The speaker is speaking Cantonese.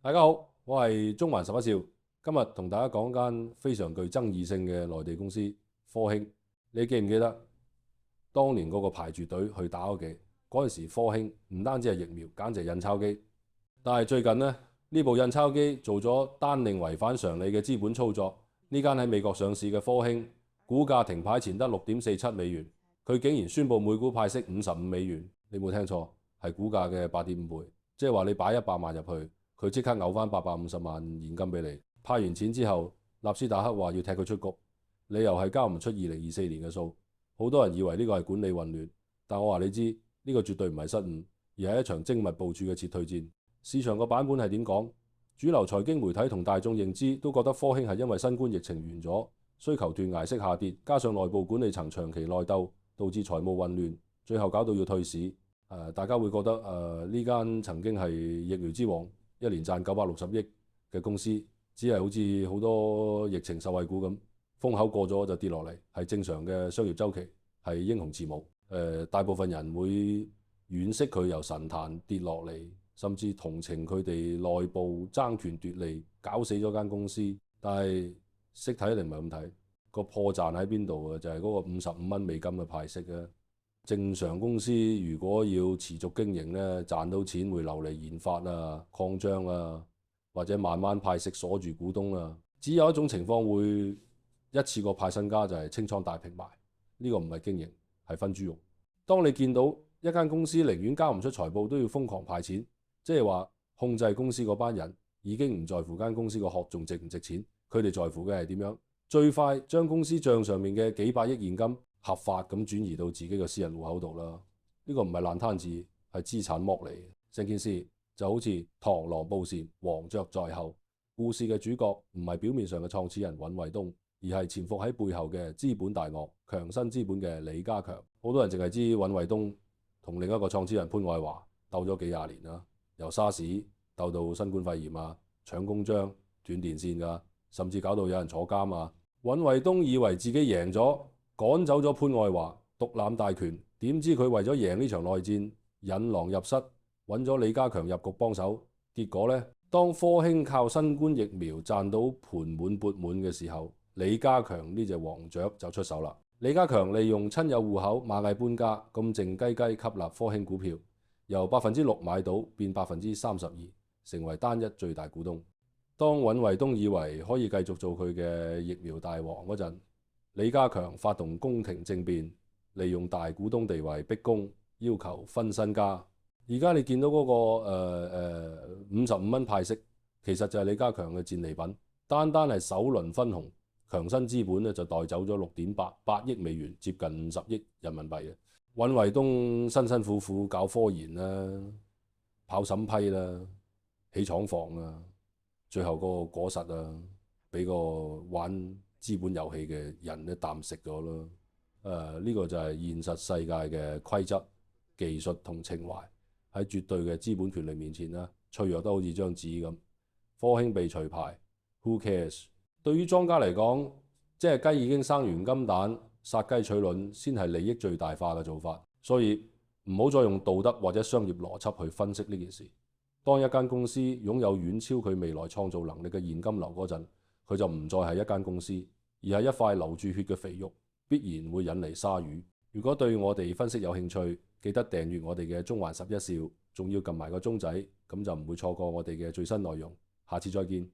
大家好，我係中環十一少，今日同大家講間非常具爭議性嘅內地公司科興。你記唔記得當年嗰個排住隊去打嗰陣時，科興唔單止係疫苗，簡直係印鈔機。但係最近呢部印鈔機做咗單令違反常理嘅資本操作，呢間喺美國上市嘅科興股價停牌前得6.47美元，佢竟然宣布每股派息55美元。你冇聽錯，係股價嘅8.5倍，即係話你擺100萬入去。佢即刻嘔翻850萬現金俾你，派完錢之後，納斯達克話要踢佢出局，理由係交唔出2024年嘅數。好多人以為呢個係管理混亂，但我話你知，呢個絕對唔係失誤，而係一場精密部署嘅撤退戰。市場個版本係點講？主流財經媒體同大眾認知都覺得科興係因為新冠疫情完咗，需求斷崖式下跌，加上內部管理層長期內鬥，導致財務混亂，最後搞到要退市。大家會覺得呢間曾經係疫苗之王，一年賺960億嘅公司，只係好似好多疫情受惠股咁，風口過咗就跌落嚟，係正常嘅商業週期，係英雄遲暮。大部分人會惋惜佢由神壇跌落嚟，甚至同情佢哋內部爭權奪利，搞死咗間公司。但係識睇定唔係咁睇，個破綻喺邊度啊？就係嗰個55蚊美金嘅派息啊！正常公司如果要持續經營咧，賺到錢會留嚟研發啊、擴張啊，或者慢慢派息鎖住股東啊。只有一種情況會一次過派身家，就係清倉大平賣。呢個唔係經營，係分豬肉。當你見到一間公司寧願交唔出財報都要瘋狂派錢，即係話控制公司嗰班人已經唔在乎間公司個殼仲值唔值錢，佢哋在乎嘅係點樣最快將公司帳上面嘅幾百億現金合法咁轉移到自己嘅私人戶口度啦。呢個唔係爛攤子，係資產剝離。成件事就好似螳螂捕蟬，黃雀在後。故事嘅主角唔係表面上嘅創始人尹衛東，而係潛伏喺背後嘅資本大鱷強生資本嘅李家強。好多人淨係知尹衛東同另一個創始人潘愛華鬥咗幾廿年啦，由沙士鬥到新冠肺炎啊，搶公章、斷電線㗎，甚至搞到有人坐監啊。尹衛東以為自己贏咗，趕走咗潘愛華，獨攬大權。點知佢為咗贏呢場內戰，引狼入室，揾咗李家強入局幫手。結果呢，當科興靠新冠疫苗賺到盆滿缽滿嘅時候，李家強呢隻黃雀就出手啦。李家強利用親友戶口螞蟻搬家，咁靜雞雞吸納科興股票，由6%買到變32%，成為單一最大股東。當尹衛東以為可以繼續做佢嘅疫苗大王嗰陣，李家強發動宮廷政變，利用大股東地位逼宮，要求分身家。而家你見到嗰個55蚊派息，其實就係李家強嘅戰利品。單係首輪分紅，強生資本咧就帶走咗6.88億美元，接近50億人民幣嘅。尹衛東辛辛苦苦搞科研啦，跑審批啦，起廠房啊，最後個果實啊，俾個玩資本遊戲嘅人一啖食咗咯。呢個就係現實世界嘅規則、技術同情懷喺絕對嘅資本權力面前啦，脆弱得好似張紙咁。科興被除牌 ，Who cares？ 對於莊家嚟講，即係雞已經生完金蛋，殺雞取卵先係利益最大化嘅做法。所以唔好再用道德或者商業邏輯去分析呢件事。當一間公司擁有遠超佢未來創造能力嘅現金流嗰陣，佢就唔再係一間公司，而係一塊流住血嘅肥肉，必然會引嚟鯊魚。如果對我哋分析有興趣，記得訂閱我哋嘅中環十一少，仲要撳埋個鐘仔，咁就唔會錯過我哋嘅最新內容。下次再見。